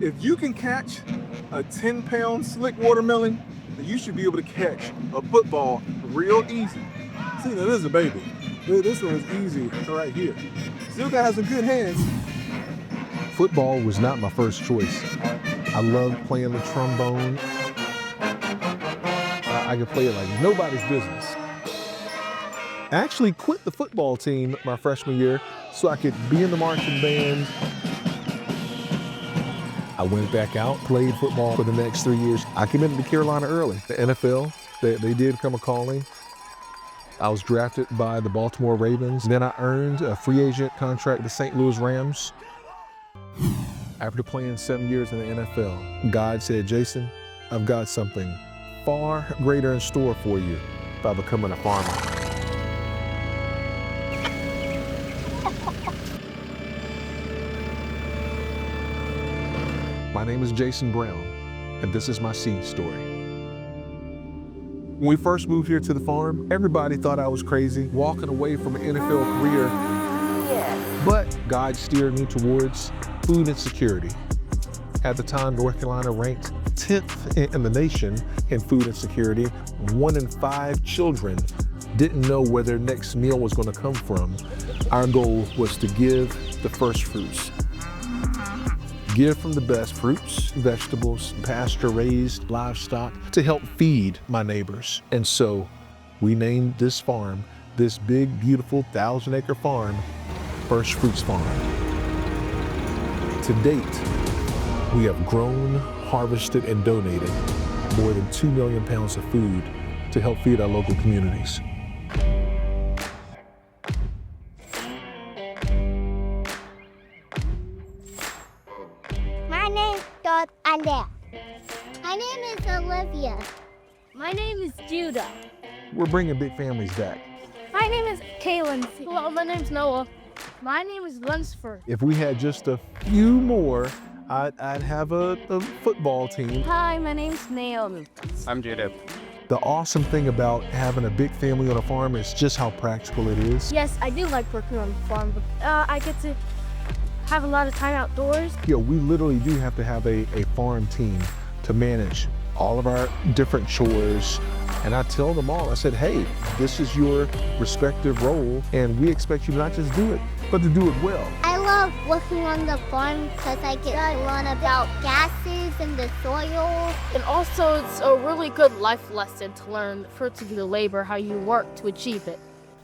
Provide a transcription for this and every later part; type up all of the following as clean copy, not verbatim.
If you can catch a 10-pound slick watermelon, then you should be able to catch a football real easy. See, now this is a baby. This one is easy right here. Still gotta have some good hands. Football was not my first choice. I loved playing the trombone. I could play it like nobody's business. I actually quit the football team my freshman year so I could be in the marching band. I went back out, played football for the next 3 years. I committed to Carolina early. The NFL, they did come a-calling. I was drafted by the Baltimore Ravens. Then I earned a free agent contract with the St. Louis Rams. After playing 7 years in the NFL, God said, Jason, I've got something far greater in store for you by becoming a farmer. My name is Jason Brown, and this is my seed story. When we first moved here to the farm, everybody thought I was crazy, walking away from an NFL career. But God steered me towards food insecurity. At the time, North Carolina ranked 10th in the nation in food insecurity. 1 in 5 children didn't know where their next meal was going to come from. Our goal was to give the first fruits. Give from the best fruits, vegetables, pasture-raised livestock to help feed my neighbors. And so we named this farm, this big, beautiful 1,000-acre farm, First Fruits Farm. To date, we have grown, harvested, and donated more than 2 million pounds of food to help feed our local communities. My name is Alea. My name is Olivia. My name is Judah. We're bringing big families back. My name is Kaylin. Hello, my name's Noah. My name is Lunsford. If we had just a few more, I'd have a football team. Hi, my name's Naomi. I'm Judah. The awesome thing about having a big family on a farm is just how practical it is. Yes, I do like working on the farm, but I get to have a lot of time outdoors. We literally do have to have a farm team to manage all of our different chores. And I tell them all, I said, hey, this is your respective role, and we expect you to not just do it, but to do it well. I love working on the farm because I get to learn about gases in the soil. And also, it's a really good life lesson to learn the fruits of your labor, how you work to achieve it.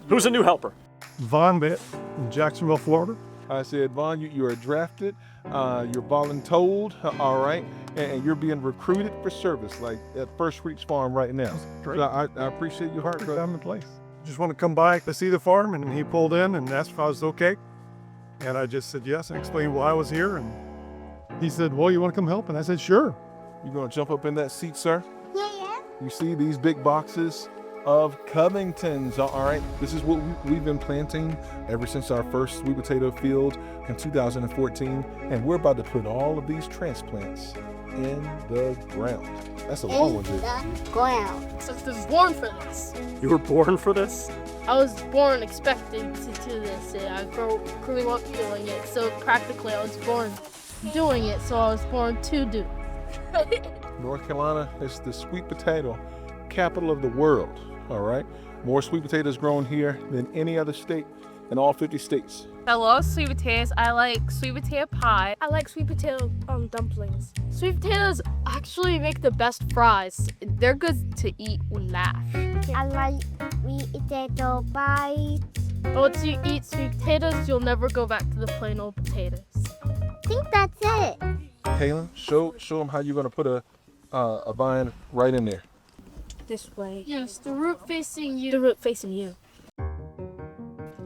Who's a new helper? Vaughn Bett in Jacksonville, Florida. I said, Vaughn, you are drafted, you're voluntold, all right, and you're being recruited for service, like at First Fruits Farm right now. Great. So I appreciate your heart, Great brother. time and place. Just want to come by to see the farm, and he pulled in and asked if I was okay. And I just said yes and explained why I was here. And he said, well, you want to come help? And I said, sure. You gonna jump up in that seat, sir? Yeah. You see these big boxes of Covingtons, all right? This is what we've been planting ever since our first sweet potato field in 2014, and we're about to put all of these transplants in the ground. That's a long one, dude. The ground. So I was born for this. You were born for this? I was born expecting to do this, and I grew up doing it. So practically, I was born doing it, so I was born to do it. North Carolina is the sweet potato capital of the world, all right? More sweet potatoes grown here than any other state in all 50 states. I love sweet potatoes. I like sweet potato pie. I like sweet potato dumplings. Sweet potatoes actually make the best fries. They're good to eat with mash. I like sweet potato bites. Once you eat sweet potatoes, you'll never go back to the plain old potatoes. I think that's it. Kaylin, show them how you're gonna put a vine right in there. This way. Yes, the root facing you. The root facing you.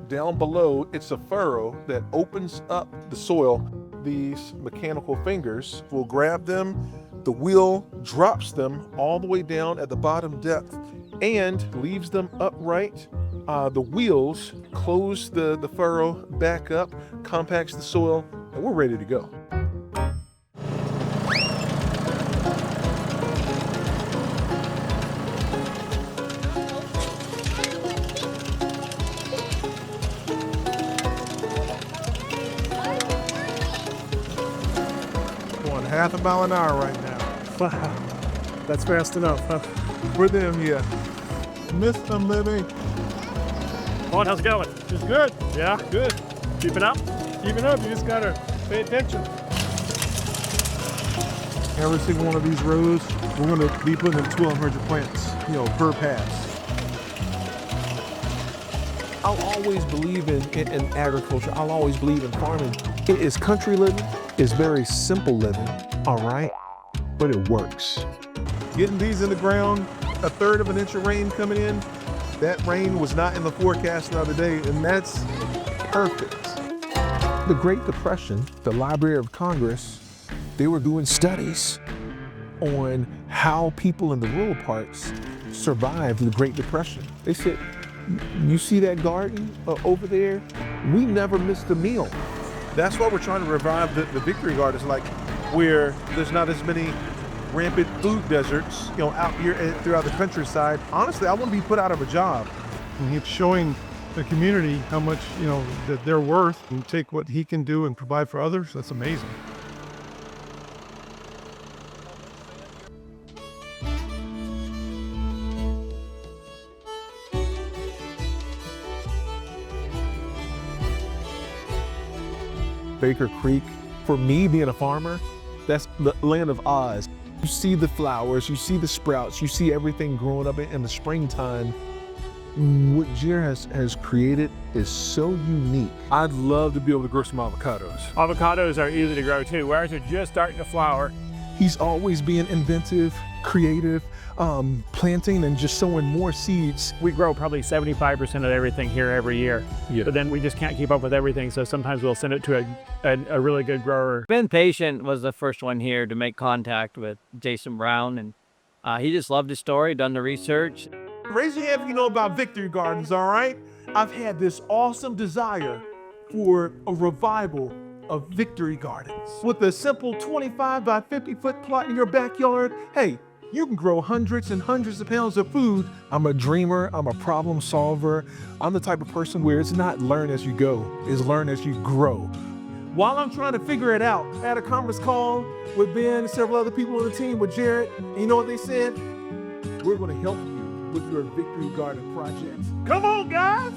Down below, it's a furrow that opens up the soil. These mechanical fingers will grab them. The wheel drops them all the way down at the bottom depth and leaves them upright. The wheels close the furrow back up, compacts the soil, and we're ready to go. Going half a mile an hour right now. Wow. That's fast enough, huh? For them, yeah. Miss them, Libby. Vaughn, how's it going? It's good. Yeah, good. Keeping up? Keeping up, you just gotta pay attention. Every single one of these rows, we're going to be putting in 1,200 plants, per pass. I'll always believe in agriculture. I'll always believe in farming. It is country living. It's very simple living, all right? But it works. Getting these in the ground, 1/3 of an inch of rain coming in, that rain was not in the forecast the other day, and that's perfect. The Great Depression, the Library of Congress, they were doing studies on how people in the rural parts survived the Great Depression. They said, you see that garden over there? We never missed a meal. That's why we're trying to revive the Victory Gardens, like where there's not as many rampant food deserts, out here throughout the countryside. Honestly, I want to be put out of a job. And he's showing the community how much, that they're worth and take what he can do and provide for others. That's amazing. Baker Creek, for me being a farmer, that's the land of Oz. You see the flowers, you see the sprouts, you see everything growing up in the springtime. What Jared has created is so unique. I'd love to be able to grow some avocados. Avocados are easy to grow too. Ours are just starting to flower. He's always being inventive, creative, planting and just sowing more seeds. We grow probably 75% of everything here every year. Yeah. But then we just can't keep up with everything, so sometimes we'll send it to a really good grower. Ben Patient was the first one here to make contact with Jason Brown, and he just loved his story, done the research. Raise your hand if you know about Victory Gardens, all right? I've had this awesome desire for a revival of Victory Gardens. With a simple 25 by 50 foot plot in your backyard, hey, you can grow hundreds and hundreds of pounds of food. I'm a dreamer, I'm a problem solver. I'm the type of person where it's not learn as you go, it's learn as you grow. While I'm trying to figure it out, I had a conference call with Ben and several other people on the team with Jared. And you know what they said? We're gonna help you with your Victory Garden project. Come on, guys.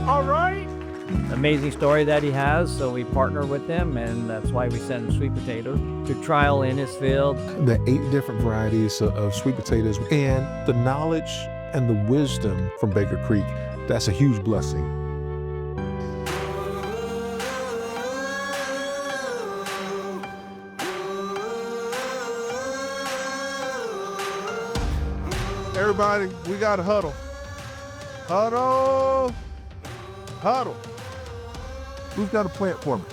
All right. Amazing story that he has, so we partner with him, and that's why we send sweet potatoes to trial in his field. The 8 different varieties of sweet potatoes and the knowledge and the wisdom from Baker Creek, that's a huge blessing. Everybody, we got to huddle. Huddle. Huddle. Who's got a plant for me?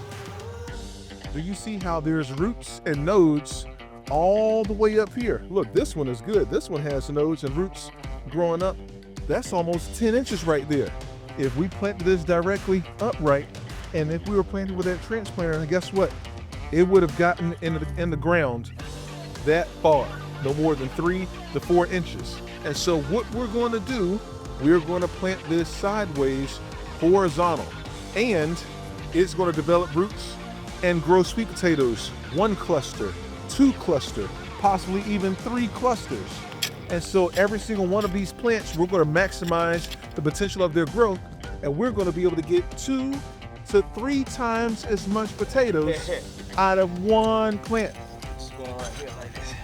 Do you see how there's roots and nodes all the way up here? Look, this one is good. This one has nodes and roots growing up. That's almost 10 inches right there. If we planted this directly upright, and if we were planted with that transplanter, guess what? It would have gotten in the ground that far, no more than 3 to 4 inches. And so what we're going to do, we're going to plant this sideways, horizontal, and it's going to develop roots and grow sweet potatoes, 1 cluster, 2 cluster, possibly even 3 clusters. And so every single one of these plants, we're going to maximize the potential of their growth, and we're going to be able to get 2 to 3 times as much potatoes out of 1 plant.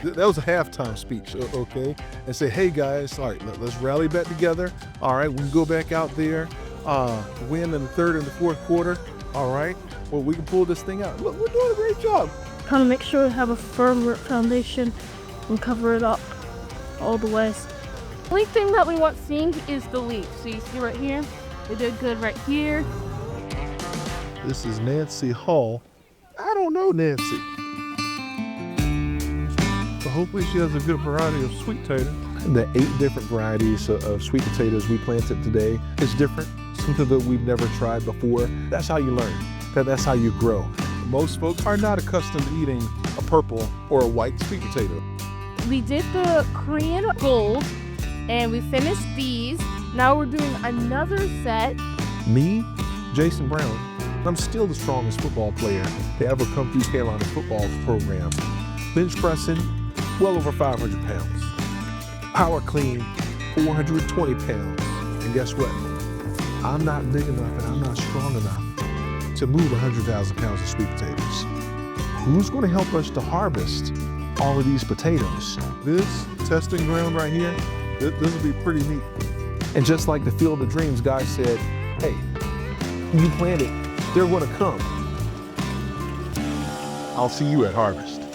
That was a halftime speech, okay? And say, hey guys, all right, let's rally back together. All right, we can go back out there, win in the 3rd and the 4th quarter. All right, well, we can pull this thing out. Look, we're doing a great job. Trying to make sure we have a firm foundation and cover it up all the way. The only thing that we want seeing is the leaves. So you see right here, we did good right here. This is Nancy Hall. I don't know Nancy. So hopefully she has a good variety of sweet potato. The 8 different varieties of sweet potatoes we planted today is different, something that we've never tried before. That's how you learn, that's how you grow. Most folks are not accustomed to eating a purple or a white sweet potato. We did the Korean gold and we finished these. Now we're doing another set. Me, Jason Brown, I'm still the strongest football player to ever come through Carolina football program. Bench pressing, well over 500 pounds. Power clean, 420 pounds. And guess what? I'm not big enough and I'm not strong enough to move 100,000 pounds of sweet potatoes. Who's going to help us to harvest all of these potatoes? This testing ground right here, this will be pretty neat. And just like the Field of Dreams, God said, hey, you plant it, they're going to come. I'll see you at harvest.